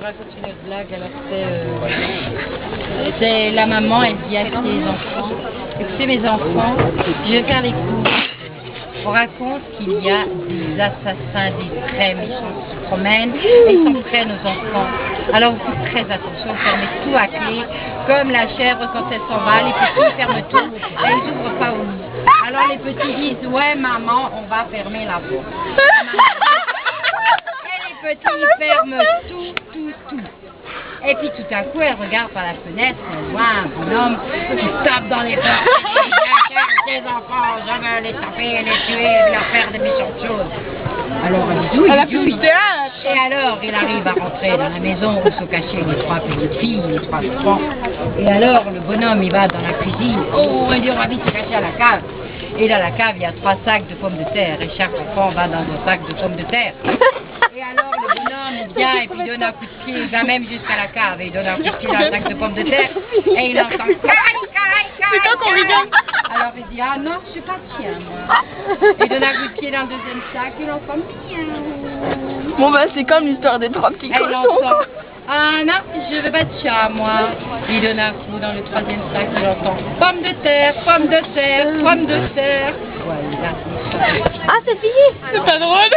raconte une autre blague. Alors c'est la maman, elle dit à ses enfants, écoutez mes enfants, je vais faire les courses. On raconte qu'il y a des assassins, des très méchants qui se promènent et ils s'en prennent aux enfants. Alors vous faites très attention, fermez tout à clé. Comme la chèvre quand elle s'en va, les petits ferment tout et ils n'ouvrent pas au nid. Alors les petits disent, ouais maman, on va fermer la porte. Et les petits ferment tout. Et puis tout à coup, elle regarde par la fenêtre, elle voit un bonhomme qui tape dans les portes. Les enfants, je veux les taper, les tuer, leur faire des méchantes choses. Alors elle dit, oui. Et alors, il arrive à rentrer dans la maison où se cachaient les trois petites filles, les trois enfants. Et alors, le bonhomme, il va dans la cuisine. Oh, il dit, on va vite se cacher à la cave. Et dans la cave, il y a 3 sacs de pommes de terre. Et chaque enfant va dans un sac de pommes de terre. Et alors, le bonhomme, il vient et puis il donne un coup de pied. Il va même jusqu'à la cave et il donne un coup de pied dans le sac de pommes de terre. Et il entend alors il dit, ah non, je suis pas de chien, moi. Il donne un coup de pied dans le deuxième sac, il entend miaou. Bon bah c'est comme l'histoire des 3 petits cochons. Il entend, ah non, je veux pas de chat, moi. Il donne un coup dans le 3e sac, il entend, pomme de terre, pomme de terre, pomme de terre. Voilà. Ah c'est fini. C'est pas drôle.